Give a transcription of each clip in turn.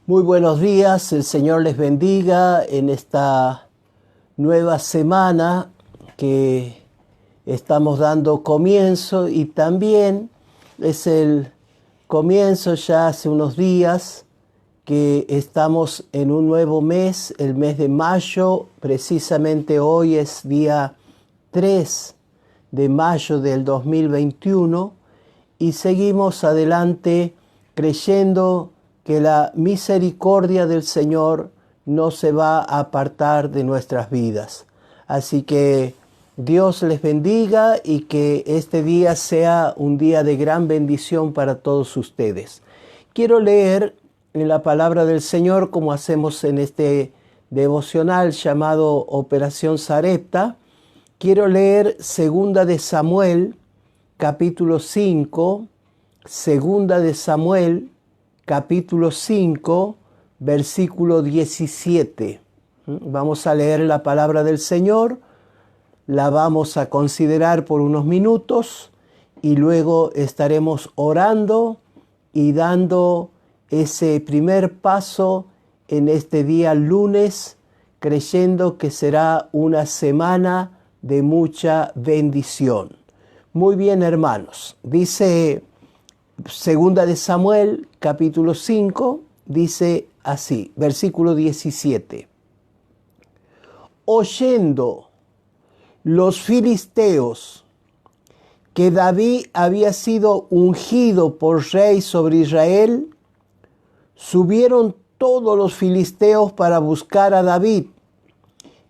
Muy buenos días, el Señor les bendiga en esta nueva semana que estamos dando comienzo, y también es el comienzo ya hace unos días que estamos en un nuevo mes, el mes de mayo. Precisamente hoy es día 3 de mayo del 2021 y seguimos adelante creyendo que la misericordia del Señor no se va a apartar de nuestras vidas. Así que Dios les bendiga y que este día sea un día de gran bendición para todos ustedes. Quiero leer en la palabra del Señor, como hacemos en este devocional llamado Operación Sarepta. Quiero leer Segunda de Samuel, capítulo 5, Segunda de Samuel, capítulo 5, versículo 17. Vamos a leer la palabra del Señor, la vamos a considerar por unos minutos y luego estaremos orando y dando ese primer paso en este día lunes, creyendo que será una semana de mucha bendición. Muy bien, hermanos, dice Segunda de Samuel, capítulo 5, dice así, versículo 17. Oyendo los filisteos que David había sido ungido por rey sobre Israel, subieron todos los filisteos para buscar a David.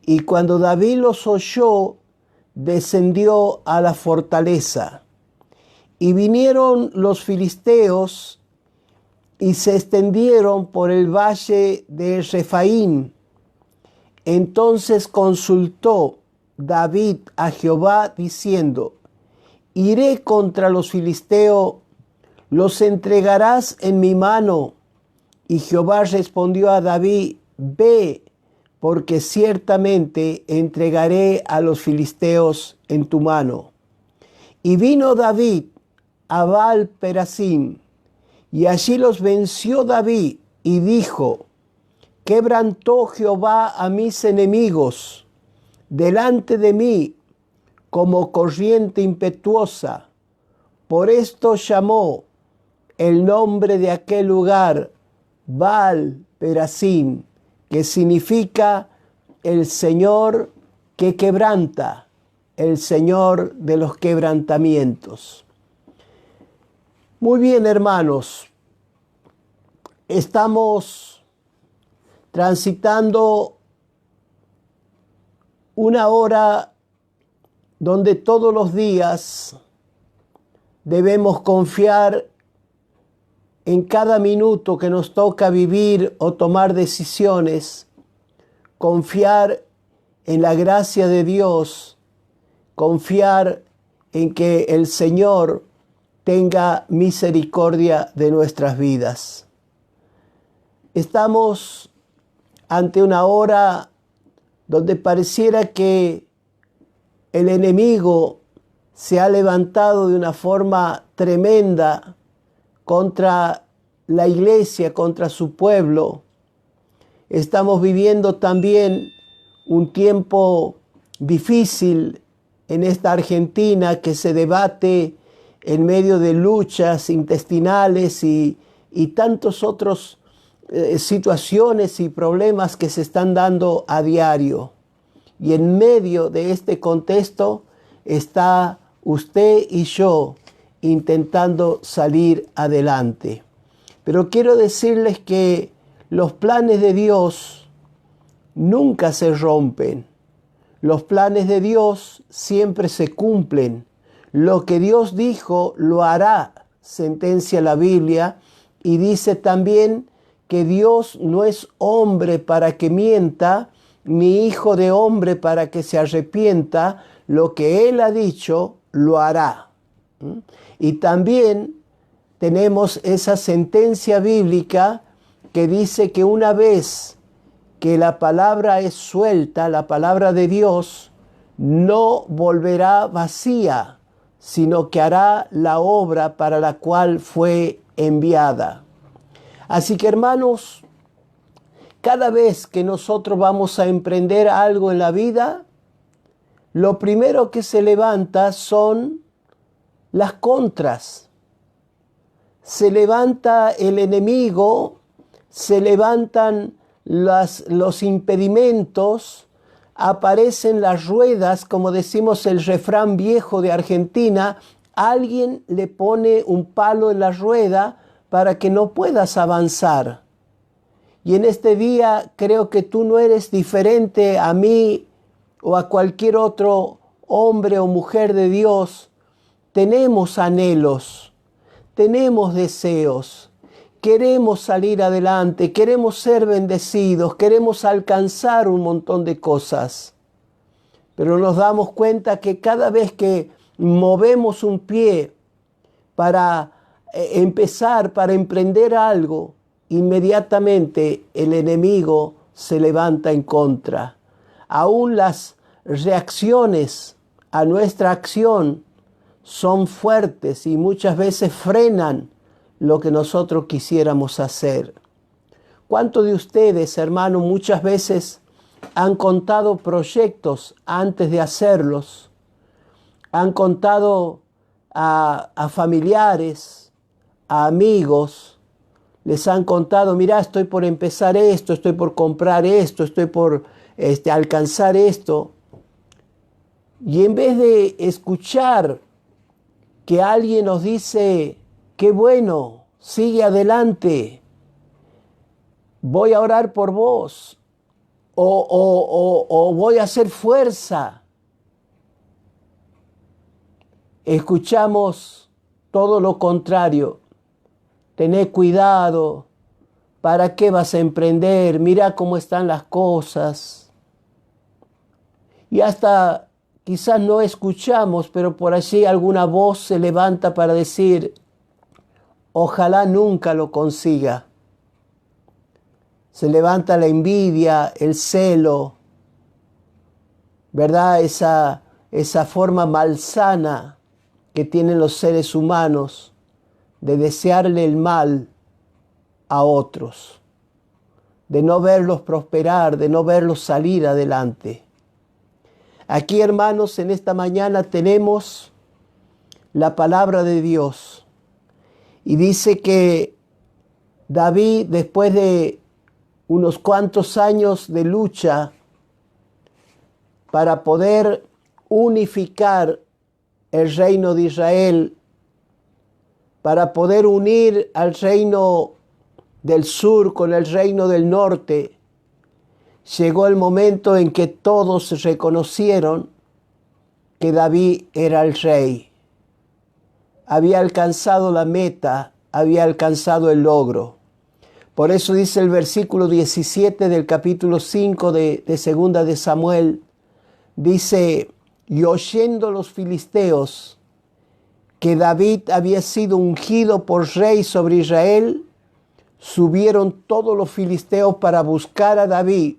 Y cuando David los oyó, descendió a la fortaleza. Y vinieron los filisteos y se extendieron por el valle de Refaín. Entonces consultó David a Jehová diciendo: iré contra los filisteos, ¿los entregarás en mi mano? Y Jehová respondió a David: ve, porque ciertamente entregaré a los filisteos en tu mano. Y vino David a Baal-Perasim, y allí los venció David, y dijo: quebrantó Jehová a mis enemigos delante de mí como corriente impetuosa. Por esto llamó el nombre de aquel lugar Baal-Perasim, que significa el Señor que quebranta, el Señor de los quebrantamientos. Muy bien, hermanos, estamos transitando una hora donde todos los días debemos confiar en cada minuto que nos toca vivir o tomar decisiones, confiar en la gracia de Dios, confiar en que el Señor tenga misericordia de nuestras vidas. Estamos ante una hora donde pareciera que el enemigo se ha levantado de una forma tremenda contra la iglesia, contra su pueblo. Estamos viviendo también un tiempo difícil en esta Argentina que se debate en medio de luchas intestinales y tantos otros situaciones y problemas que se están dando a diario. Y en medio de este contexto está usted y yo intentando salir adelante. Pero quiero decirles que los planes de Dios nunca se rompen. Los planes de Dios siempre se cumplen. Lo que Dios dijo lo hará, sentencia la Biblia, y dice también que Dios no es hombre para que mienta, ni hijo de hombre para que se arrepienta. Lo que Él ha dicho, lo hará. Y también tenemos esa sentencia bíblica que dice que una vez que la palabra es suelta, la palabra de Dios, no volverá vacía, sino que hará la obra para la cual fue enviada. Así que, hermanos, cada vez que nosotros vamos a emprender algo en la vida, lo primero que se levanta son las contras. Se levanta el enemigo, se levantan los impedimentos, aparecen las ruedas, como decimos el refrán viejo de Argentina, alguien le pone un palo en la rueda para que no puedas avanzar. Y en este día creo que tú no eres diferente a mí o a cualquier otro hombre o mujer de Dios. Tenemos anhelos, tenemos deseos, queremos salir adelante, queremos ser bendecidos, queremos alcanzar un montón de cosas. Pero nos damos cuenta que cada vez que movemos un pie para empezar, para emprender algo, inmediatamente el enemigo se levanta en contra. Aún las reacciones a nuestra acción son fuertes y muchas veces frenan lo que nosotros quisiéramos hacer. ¿Cuántos de ustedes, hermanos, muchas veces han contado proyectos antes de hacerlos? Han contado a familiares, a amigos, les han contado, mira, estoy por empezar esto, estoy por comprar esto, estoy por alcanzar esto. Y en vez de escuchar que alguien nos dice, qué bueno, sigue adelante, voy a orar por vos, o voy a hacer fuerza, escuchamos todo lo contrario. Tené cuidado, ¿para qué vas a emprender? Mira cómo están las cosas. Y hasta quizás no escuchamos, pero por allí alguna voz se levanta para decir, ojalá nunca lo consiga. Se levanta la envidia, el celo, ¿verdad? Esa forma malsana que tienen los seres humanos de desearle el mal a otros, de no verlos prosperar, de no verlos salir adelante. Aquí, hermanos, en esta mañana tenemos la palabra de Dios y dice que David, después de unos cuantos años de lucha para poder unificar el reino de Israel, para poder unir al reino del sur con el reino del norte, llegó el momento en que todos reconocieron que David era el rey. Había alcanzado la meta, había alcanzado el logro. Por eso dice el versículo 17 del capítulo 5 de Segunda de Samuel, dice, y oyendo los filisteos que David había sido ungido por rey sobre Israel, subieron todos los filisteos para buscar a David,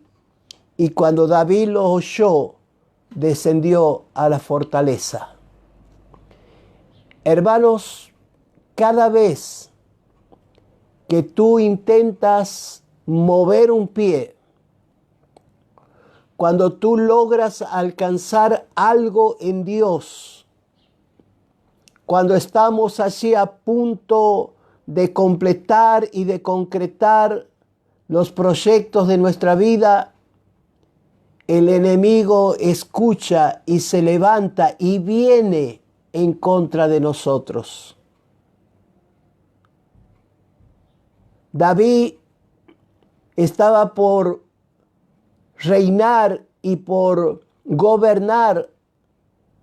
y cuando David lo oyó, descendió a la fortaleza. Hermanos, cada vez que tú intentas mover un pie, cuando tú logras alcanzar algo en Dios, cuando estamos allí a punto de completar y de concretar los proyectos de nuestra vida, el enemigo escucha y se levanta y viene en contra de nosotros. David estaba por reinar y por gobernar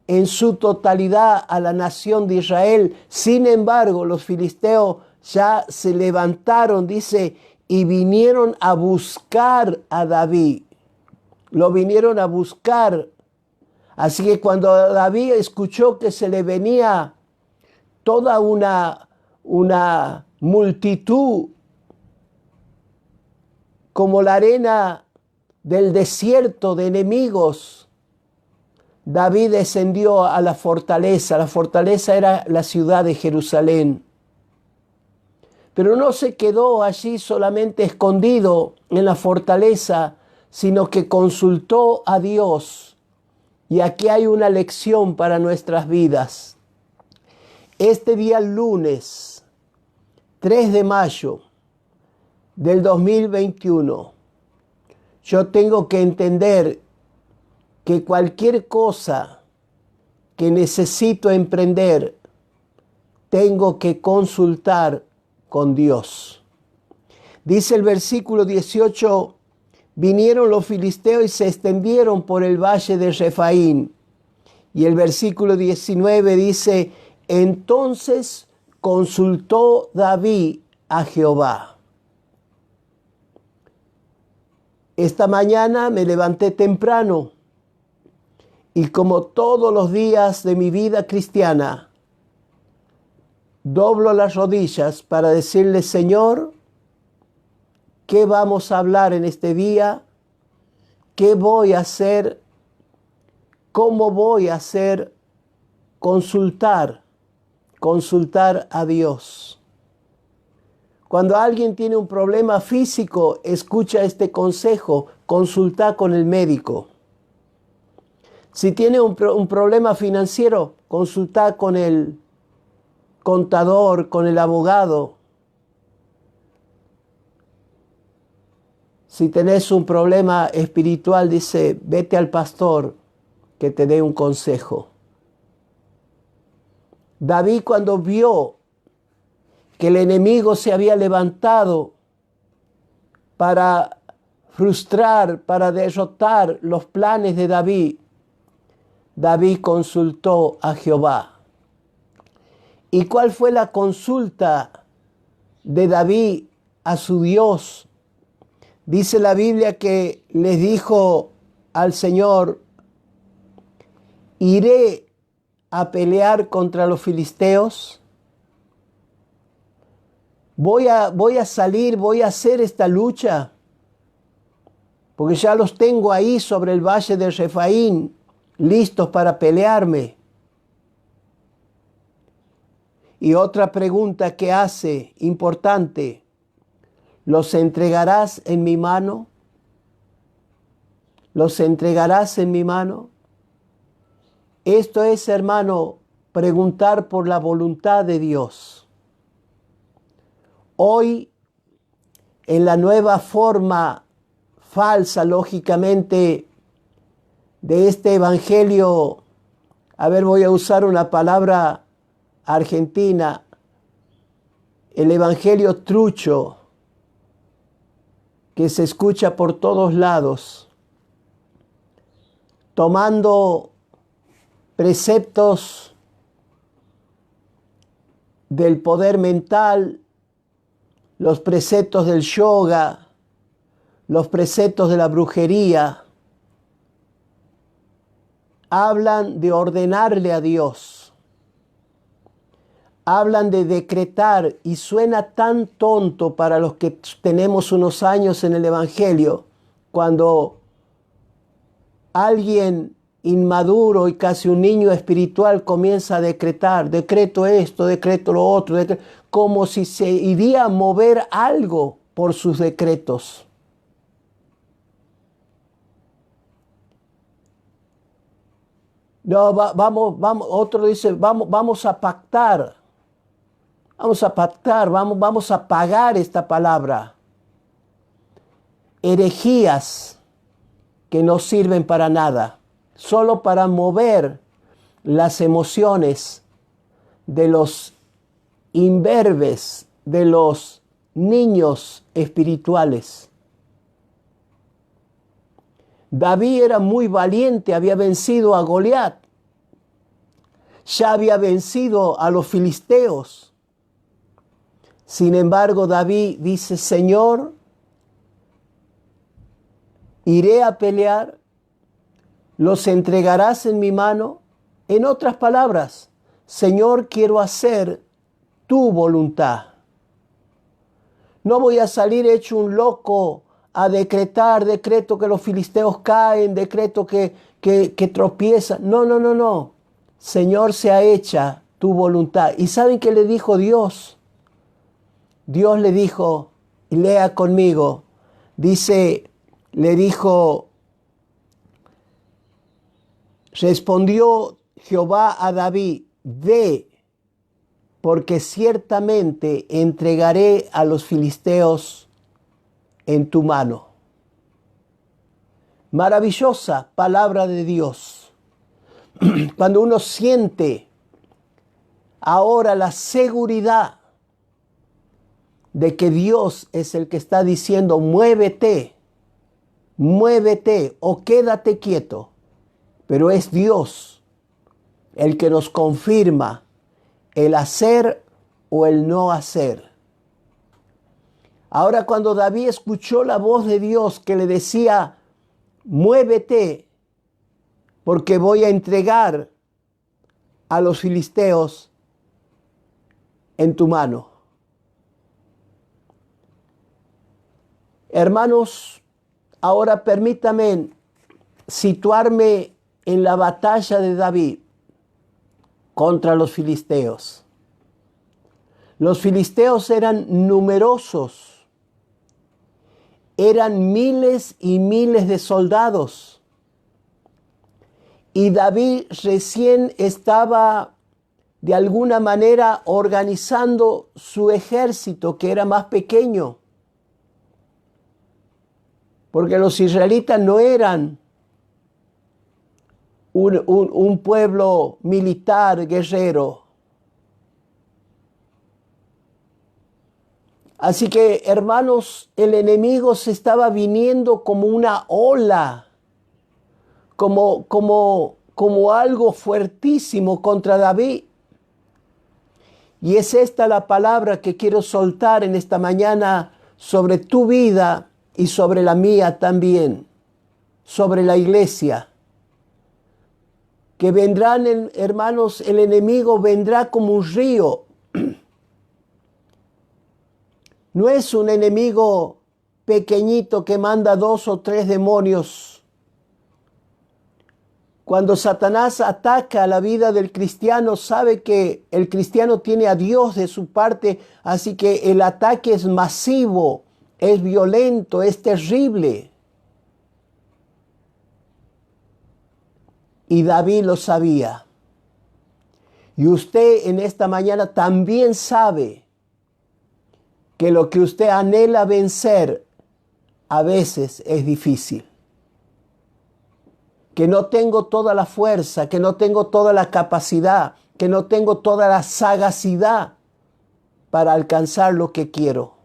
en su totalidad a la nación de Israel. Sin embargo, los filisteos ya se levantaron, dice, y vinieron a buscar a David. Lo vinieron a buscar. Así que cuando David escuchó que se le venía toda una multitud, como la arena del desierto de enemigos, David descendió a la fortaleza. La fortaleza era la ciudad de Jerusalén. Pero no se quedó allí solamente escondido en la fortaleza, sino que consultó a Dios. Y aquí hay una lección para nuestras vidas. Este día lunes, 3 de mayo del 2021, yo tengo que entender que cualquier cosa que necesito emprender, tengo que consultar con Dios. Dice el versículo 18, vinieron los filisteos y se extendieron por el valle de Refaín. Y el versículo 19 dice, entonces consultó David a Jehová. Esta mañana me levanté temprano y como todos los días de mi vida cristiana, doblo las rodillas para decirle, Señor, ¿qué vamos a hablar en este día? ¿Qué voy a hacer? ¿Cómo voy a hacer? Consultar a Dios. Cuando alguien tiene un problema físico, escucha este consejo, consulta con el médico. Si tiene un problema financiero, consulta con el contador, con el abogado. Si tenés un problema espiritual, dice, vete al pastor que te dé un consejo. David, cuando vio que el enemigo se había levantado para frustrar, para derrotar los planes de David, David consultó a Jehová. ¿Y cuál fue la consulta de David a su Dios? Dice la Biblia que les dijo al Señor, ¿iré a pelear contra los filisteos? Voy a salir, voy a hacer esta lucha, porque ya los tengo ahí sobre el valle de Refaín, listos para pelearme. Y otra pregunta que hace, importante, ¿los entregarás en mi mano? ¿Los entregarás en mi mano? Esto es, hermano, preguntar por la voluntad de Dios. Hoy, en la nueva forma falsa, lógicamente, de este evangelio, voy a usar una palabra argentina, el evangelio trucho, que se escucha por todos lados, tomando preceptos del poder mental, los preceptos del yoga, los preceptos de la brujería, hablan de ordenarle a Dios, hablan de decretar y suena tan tonto para los que tenemos unos años en el Evangelio, cuando alguien inmaduro y casi un niño espiritual comienza a decretar, decreto esto, decreto lo otro, como si se iría a mover algo por sus decretos. No, vamos, otro dice, vamos a pactar, vamos a pagar esta palabra. Herejías que no sirven para nada, solo para mover las emociones de los imberbes, de los niños espirituales. David era muy valiente, había vencido a Goliat, ya había vencido a los filisteos. Sin embargo, David dice, Señor, iré a pelear, los entregarás en mi mano. En otras palabras, Señor, quiero hacer tu voluntad. No voy a salir hecho un loco a decreto que los filisteos caen, decreto que tropiezan. No. Señor, sea hecha tu voluntad. ¿Y saben qué le dijo Dios? Dios le dijo, y lea conmigo, dice, le dijo, respondió Jehová a David, ve, porque ciertamente entregaré a los filisteos en tu mano. Maravillosa palabra de Dios. Cuando uno siente ahora la seguridad de que Dios es el que está diciendo, muévete, muévete o quédate quieto. Pero es Dios el que nos confirma el hacer o el no hacer. Ahora cuando David escuchó la voz de Dios que le decía, muévete, porque voy a entregar a los filisteos en tu mano. Hermanos, ahora permítame situarme en la batalla de David contra los filisteos. Los filisteos eran numerosos, eran miles y miles de soldados. Y David recién estaba de alguna manera organizando su ejército, que era más pequeño. Porque los israelitas no eran un pueblo militar, guerrero. Así que, hermanos, el enemigo se estaba viniendo como una ola, como algo fuertísimo contra David. Y es esta la palabra que quiero soltar en esta mañana sobre tu vida y sobre la mía también, sobre la iglesia. Que vendrán, hermanos, el enemigo vendrá como un río. No es un enemigo pequeñito que manda 2 o 3 demonios. Cuando Satanás ataca la vida del cristiano, sabe que el cristiano tiene a Dios de su parte, así que el ataque es masivo, es violento, es terrible. Y David lo sabía. Y usted en esta mañana también sabe que lo que usted anhela vencer a veces es difícil. Que no tengo toda la fuerza, que no tengo toda la capacidad, que no tengo toda la sagacidad para alcanzar lo que quiero.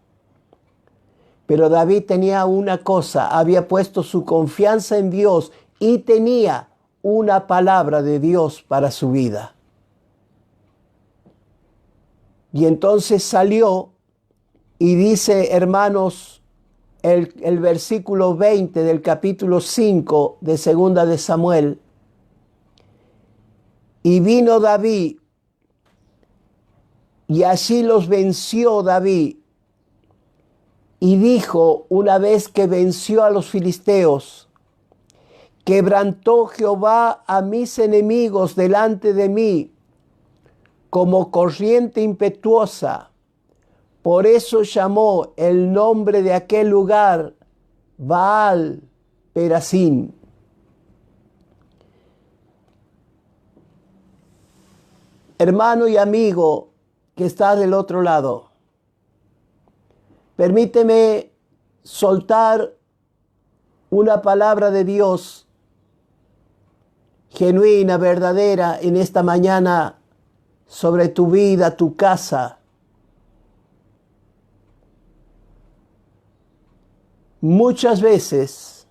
Pero David tenía una cosa, había puesto su confianza en Dios y tenía una palabra de Dios para su vida. Y entonces salió y dice, hermanos, el versículo 20 del capítulo 5 de Segunda de Samuel. Y vino David, y allí los venció David. Y dijo, una vez que venció a los filisteos, quebrantó Jehová a mis enemigos delante de mí, como corriente impetuosa. Por eso llamó el nombre de aquel lugar Baal Perasim. Hermano y amigo que está del otro lado, permíteme soltar una palabra de Dios genuina, verdadera, en esta mañana sobre tu vida, tu casa. Muchas veces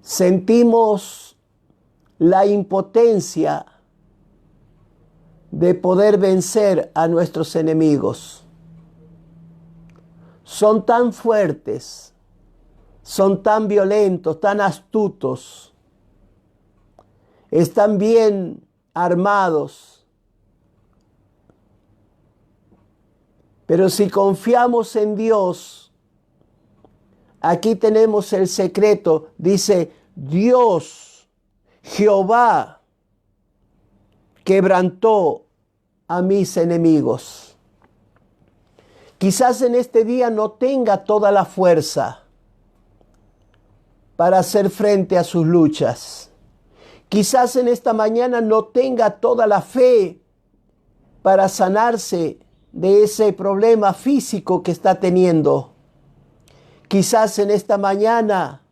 sentimos la impotencia de poder vencer a nuestros enemigos. Son tan fuertes, son tan violentos, tan astutos, están bien armados. Pero si confiamos en Dios, aquí tenemos el secreto. Dice, Dios, Jehová, quebrantó a mis enemigos. Quizás en este día no tenga toda la fuerza para hacer frente a sus luchas. Quizás en esta mañana no tenga toda la fe para sanarse de ese problema físico que está teniendo. Quizás en esta mañana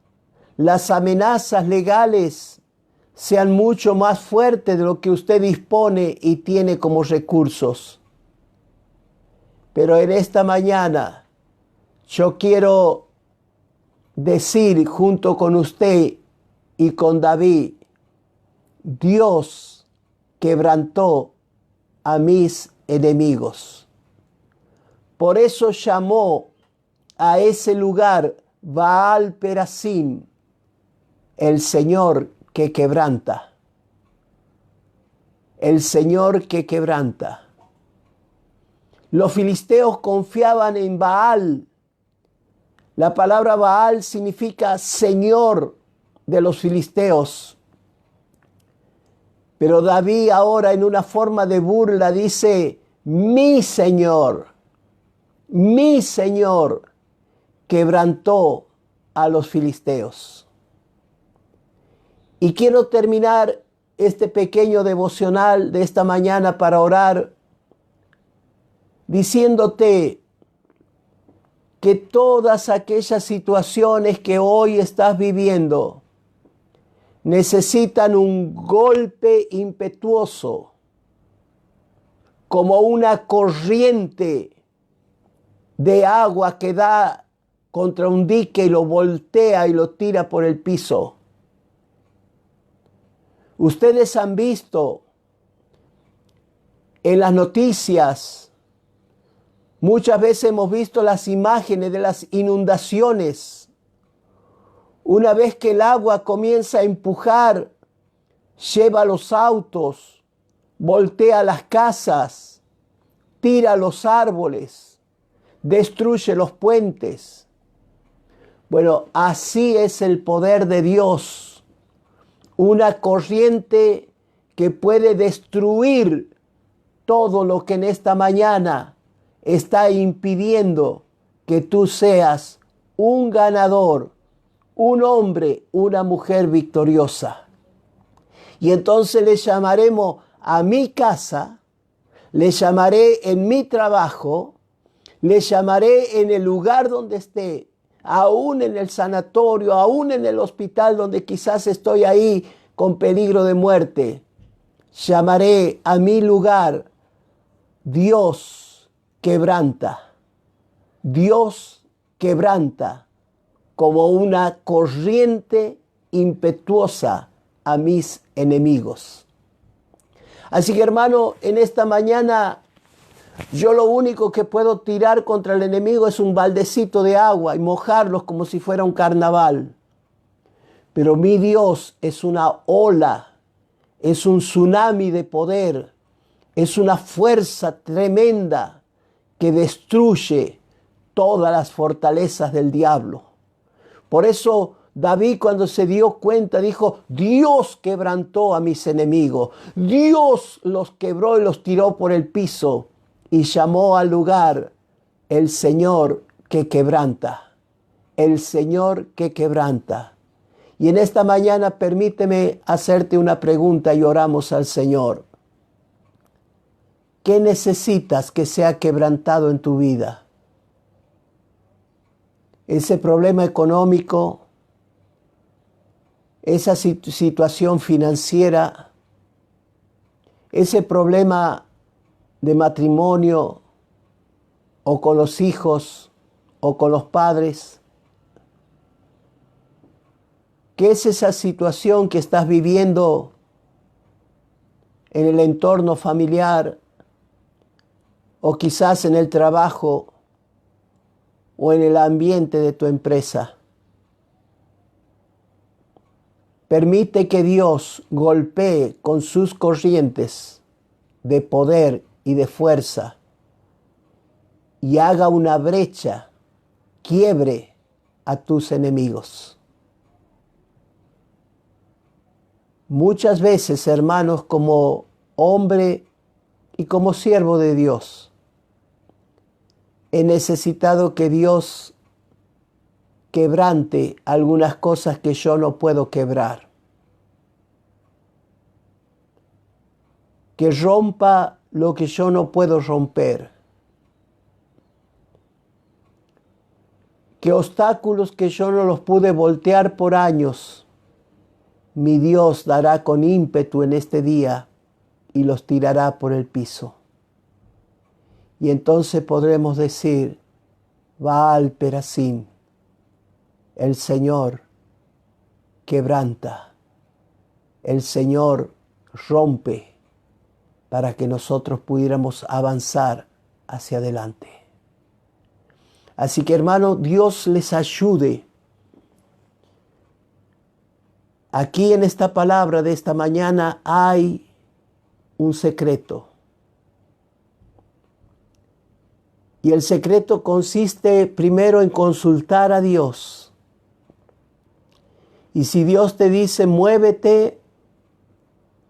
las amenazas legales sean mucho más fuertes de lo que usted dispone y tiene como recursos. Pero en esta mañana yo quiero decir junto con usted y con David, Dios quebrantó a mis enemigos. Por eso llamó a ese lugar Baal Perasim, el Señor que quebranta. El Señor que quebranta. Los filisteos confiaban en Baal. La palabra Baal significa Señor de los filisteos. Pero David ahora en una forma de burla dice, mi Señor quebrantó a los filisteos. Y quiero terminar este pequeño devocional de esta mañana para orar, diciéndote que todas aquellas situaciones que hoy estás viviendo necesitan un golpe impetuoso, como una corriente de agua que da contra un dique y lo voltea y lo tira por el piso. Ustedes han visto en las noticias, muchas veces hemos visto las imágenes de las inundaciones. Una vez que el agua comienza a empujar, lleva los autos, voltea las casas, tira los árboles, destruye los puentes. Bueno, así es el poder de Dios. Una corriente que puede destruir todo lo que en esta mañana está impidiendo que tú seas un ganador, un hombre, una mujer victoriosa. Y entonces le llamaremos a mi casa, le llamaré en mi trabajo, le llamaré en el lugar donde esté, aún en el sanatorio, aún en el hospital donde quizás estoy ahí con peligro de muerte. Llamaré a mi lugar, Dios quebranta. Dios quebranta como una corriente impetuosa a mis enemigos. Así que hermano, en esta mañana yo lo único que puedo tirar contra el enemigo es un baldecito de agua y mojarlos como si fuera un carnaval. Pero mi Dios es una ola, es un tsunami de poder, es una fuerza tremenda que destruye todas las fortalezas del diablo. Por eso David, cuando se dio cuenta, dijo, Dios quebrantó a mis enemigos. Dios los quebró y los tiró por el piso y llamó al lugar el Señor que quebranta. El Señor que quebranta. Y en esta mañana permíteme hacerte una pregunta y oramos al Señor. ¿Qué necesitas que sea quebrantado en tu vida? Ese problema económico, esa situación financiera, ese problema de matrimonio o con los hijos o con los padres. ¿Qué es esa situación que estás viviendo en el entorno familiar o quizás en el trabajo o en el ambiente de tu empresa? Permite que Dios golpee con sus corrientes de poder y de fuerza y haga una brecha, quiebre a tus enemigos. Muchas veces, hermanos, como hombre y como siervo de Dios, he necesitado que Dios quebrante algunas cosas que yo no puedo quebrar. Que rompa lo que yo no puedo romper. Que obstáculos que yo no los pude voltear por años, mi Dios dará con ímpetu en este día y los tirará por el piso. Y entonces podremos decir, Baal Perasim, el Señor quebranta, el Señor rompe para que nosotros pudiéramos avanzar hacia adelante. Así que, hermano, Dios les ayude. Aquí en esta palabra de esta mañana hay un secreto. Y el secreto consiste primero en consultar a Dios. Y si Dios te dice, muévete,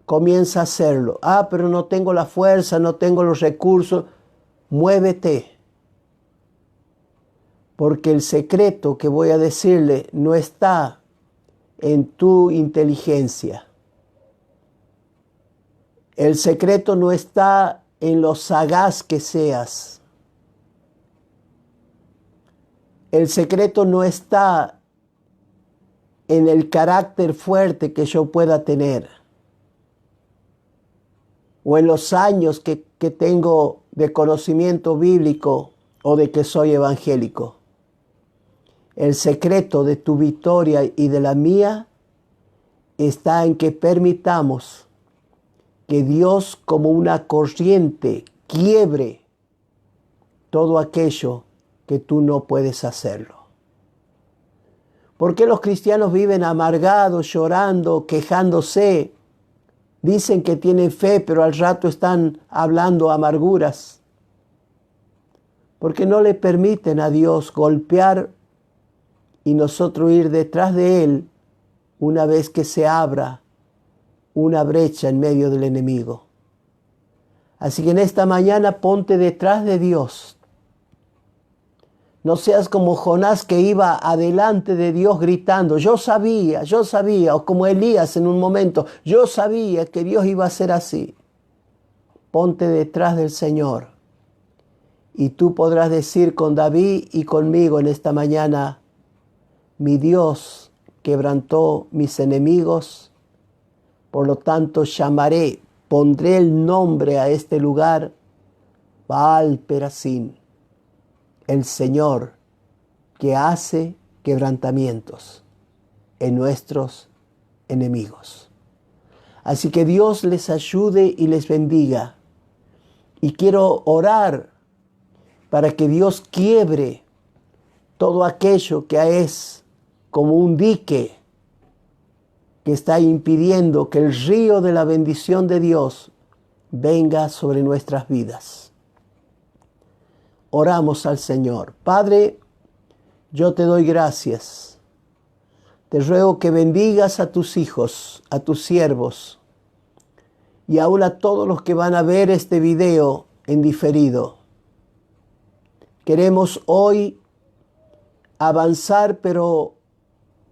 comienza a hacerlo. Pero no tengo la fuerza, no tengo los recursos. Muévete. Porque el secreto que voy a decirle no está en tu inteligencia. El secreto no está en lo sagaz que seas. El secreto no está en el carácter fuerte que yo pueda tener o en los años que tengo de conocimiento bíblico o de que soy evangélico. El secreto de tu victoria y de la mía está en que permitamos que Dios, como una corriente, quiebre todo aquello que tú no puedes hacerlo. ¿Por qué los cristianos viven amargados, llorando, quejándose? Dicen que tienen fe, pero al rato están hablando amarguras. Porque no le permiten a Dios golpear y nosotros ir detrás de Él una vez que se abra una brecha en medio del enemigo. Así que en esta mañana ponte detrás de Dios. No seas como Jonás que iba adelante de Dios gritando, yo sabía, o como Elías en un momento, yo sabía que Dios iba a ser así. Ponte detrás del Señor y tú podrás decir con David y conmigo en esta mañana, mi Dios quebrantó mis enemigos, por lo tanto llamaré, pondré el nombre a este lugar, Baal Perasim, el Señor que hace quebrantamientos en nuestros enemigos. Así que Dios les ayude y les bendiga. Y quiero orar para que Dios quiebre todo aquello que es como un dique que está impidiendo que el río de la bendición de Dios venga sobre nuestras vidas. Oramos al Señor. Padre, yo te doy gracias. Te ruego que bendigas a tus hijos, a tus siervos y aún a todos los que van a ver este video en diferido. Queremos hoy avanzar, pero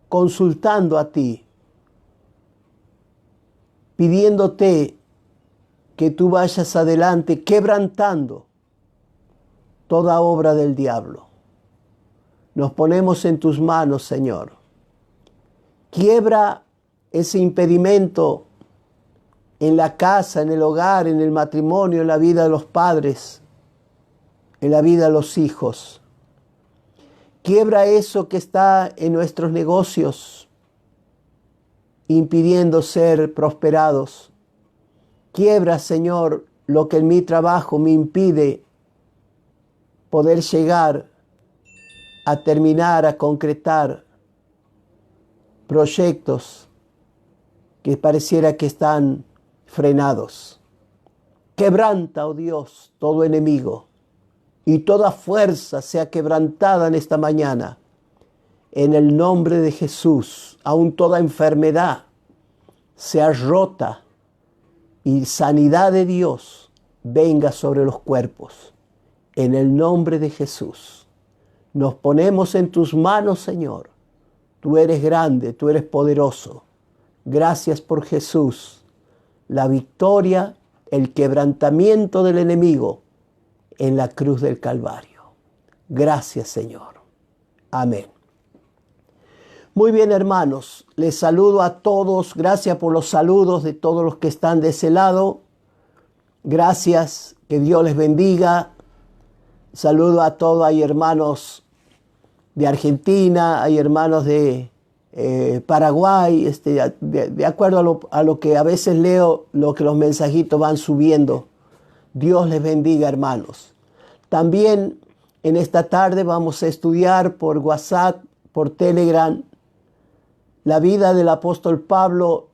consultando a ti, pidiéndote que tú vayas adelante, quebrantando toda obra del diablo. Nos ponemos en tus manos, Señor. Quiebra ese impedimento en la casa, en el hogar, en el matrimonio, en la vida de los padres, en la vida de los hijos. Quiebra eso que está en nuestros negocios, impidiendo ser prosperados. Quiebra, Señor, lo que en mi trabajo me impide poder llegar a terminar, a concretar proyectos que pareciera que están frenados. Quebranta, oh Dios, todo enemigo y toda fuerza sea quebrantada en esta mañana. En el nombre de Jesús, aún toda enfermedad sea rota y sanidad de Dios venga sobre los cuerpos. En el nombre de Jesús, nos ponemos en tus manos, Señor. Tú eres grande, tú eres poderoso. Gracias por Jesús, la victoria, el quebrantamiento del enemigo en la cruz del Calvario. Gracias, Señor. Amén. Muy bien, hermanos, les saludo a todos. Gracias por los saludos de todos los que están de ese lado. Gracias, que Dios les bendiga. Saludo a todos. Hay hermanos de Argentina, hay hermanos de Paraguay. De acuerdo a lo que a veces leo, lo que los mensajitos van subiendo. Dios les bendiga, hermanos. También en esta tarde vamos a estudiar por WhatsApp, por Telegram, la vida del apóstol Pablo.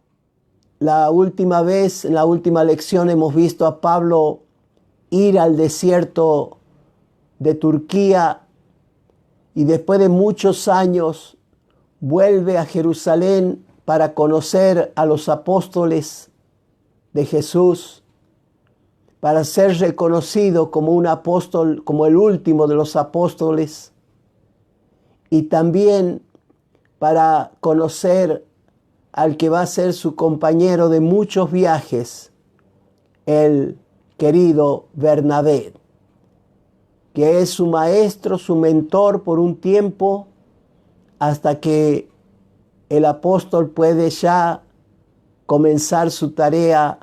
La última vez, en la última lección, hemos visto a Pablo ir al desierto de Turquía y después de muchos años vuelve a Jerusalén para conocer a los apóstoles de Jesús, para ser reconocido como un apóstol, como el último de los apóstoles, y también para conocer al que va a ser su compañero de muchos viajes, el querido Bernabé, que es su maestro, su mentor por un tiempo, hasta que el apóstol puede ya comenzar su tarea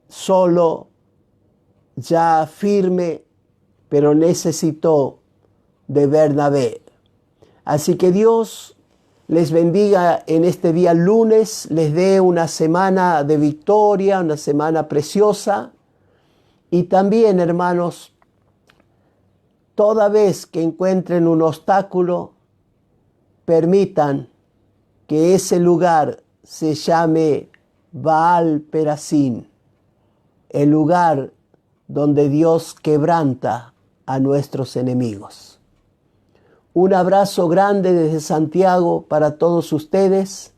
solo, ya firme, pero necesitó de Bernabé. Así que Dios les bendiga en este día lunes, les dé una semana de victoria, una semana preciosa. Y también, hermanos, toda vez que encuentren un obstáculo, permitan que ese lugar se llame Baal Perasim, el lugar donde Dios quebranta a nuestros enemigos. Un abrazo grande desde Santiago para todos ustedes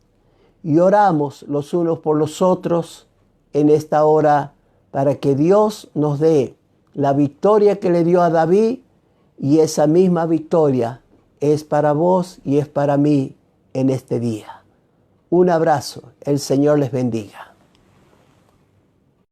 y oramos los unos por los otros en esta hora para que Dios nos dé la victoria que le dio a David, y esa misma victoria es para vos y es para mí en este día. Un abrazo, el Señor les bendiga.